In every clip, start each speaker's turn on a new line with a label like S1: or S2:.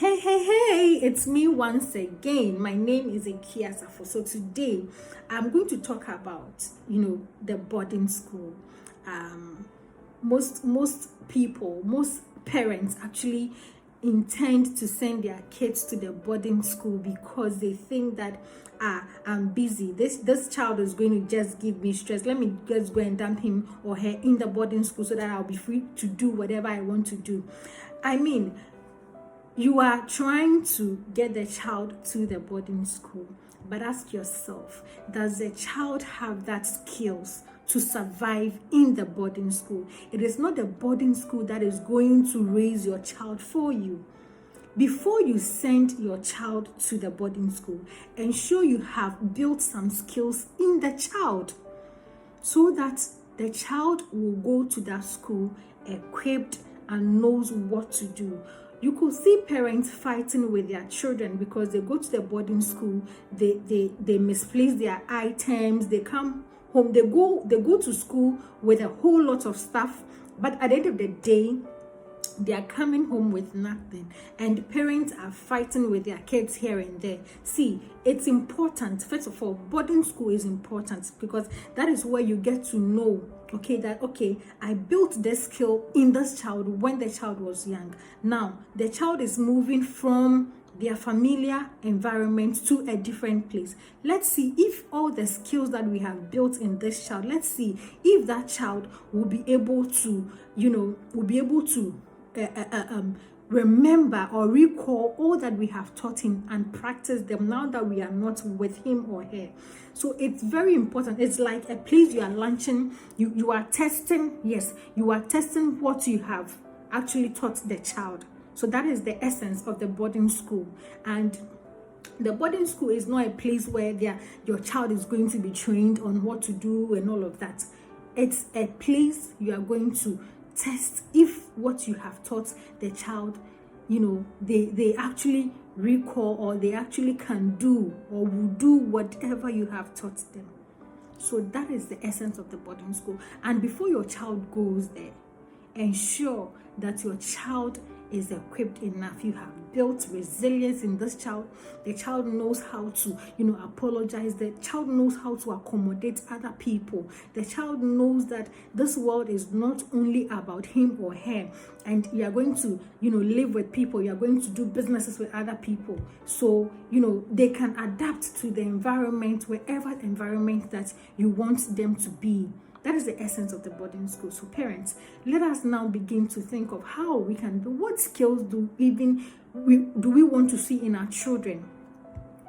S1: Hey, it's me once again. My name is Ikia Safo. So today I'm going to talk about, the boarding school. Most people, most parents actually intend to send their kids to the boarding school because they think that I'm busy. This child is going to just give me stress. Let me just go and dump him or her in the boarding school so that I'll be free to do whatever I want to do. I mean, you are trying to get the child to the boarding school, but ask yourself, does the child have that skills to survive in the boarding school? It is not the boarding school that is going to raise your child for you. Before you send your child to the boarding school, ensure you have built some skills in the child so that the child will go to that school equipped and knows what to do. You could see parents fighting with their children because they go to the boarding school, they misplace their items, they come home, they go to school with a whole lot of stuff, but at the end of the day, they are coming home with nothing, and parents are fighting with their kids here and there. See, it's important. First of all, boarding school is important because that is where you get to know, I built this skill in this child when the child was young. Now the child is moving from their familiar environment to a different place. Let's see if all the skills that we have built in this child, let's see if that child will be able to, remember or recall all that we have taught him and practice them now that we are not with him or her. So it's very important. It's like a place you are launching, you are testing. Yes, you are testing what you have actually taught the child. So that is the essence of the boarding school. And the boarding school is not a place where your child is going to be trained on what to do and all of that. It's a place you are going to test if what you have taught the child, they actually recall, or they actually can do or will do whatever you have taught them. So that is the essence of the boarding school. And before your child goes there, ensure that your child is equipped enough. You have built resilience in this child. The child knows how to, apologize. The child knows how to accommodate other people. The child knows that this world is not only about him or her, and you are going to, live with people. You are going to do businesses with other people. So, they can adapt to the environment, wherever environment that you want them to be. That is the essence of the boarding school. So parents, let us now begin to think of how we can do, what skills do we want to see in our children?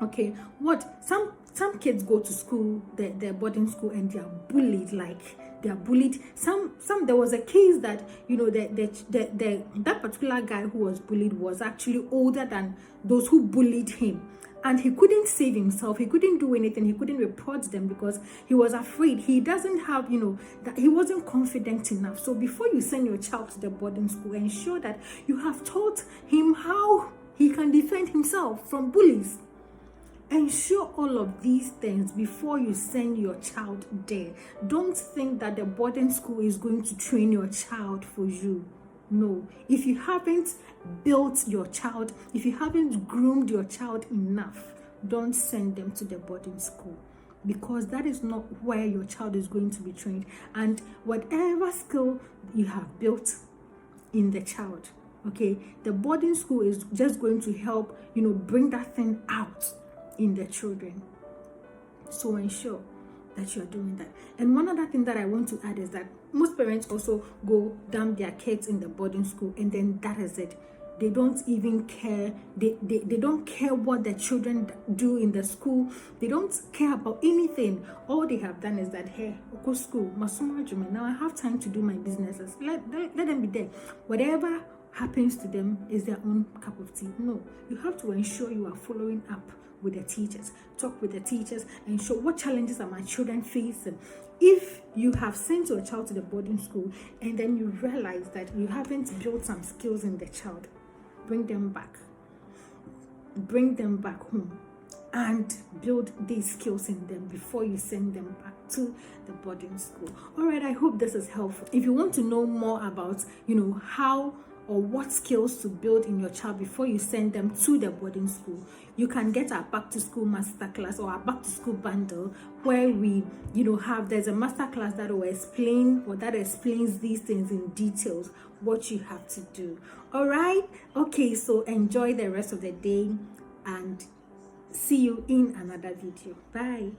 S1: Okay, some kids go to school, their boarding school, and they are bullied. Some there was a case that that particular guy who was bullied was actually older than those who bullied him. And he couldn't save himself. He couldn't do anything. He couldn't report them because he was afraid. He doesn't have, that he wasn't confident enough. So before you send your child to the boarding school, ensure that you have taught him how he can defend himself from bullies. Ensure all of these things before you send your child there. Don't think that the boarding school is going to train your child for you. No, if you haven't built your child, if you haven't groomed your child enough, don't send them to the boarding school, because that is not where your child is going to be trained. And whatever skill you have built in the child, the boarding school is just going to help, bring that thing out in the children. So ensure that you are doing that. And one other thing that I want to add is that most parents also go dump their kids in the boarding school, and then that is it. They don't even care. They don't care what the children do in the school. They don't care about anything. All they have done is that, hey, go school, now I have time to do my businesses. Let them be there. Whatever happens to them is their own cup of tea. No, you have to ensure you are following up with the teachers. Talk with the teachers and show what challenges are my children facing. If you have sent your child to the boarding school and then you realize that you haven't built some skills in the child, bring them back home and build these skills in them before you send them back to the boarding school. All right, I hope this is helpful. If you want to know more about how or what skills to build in your child before you send them to the boarding school, you can get our back to school masterclass or our back to school bundle, where we there's a masterclass that will explain, or that explains these things in details, what you have to do. All right, okay, so enjoy the rest of the day and see you in another video. Bye.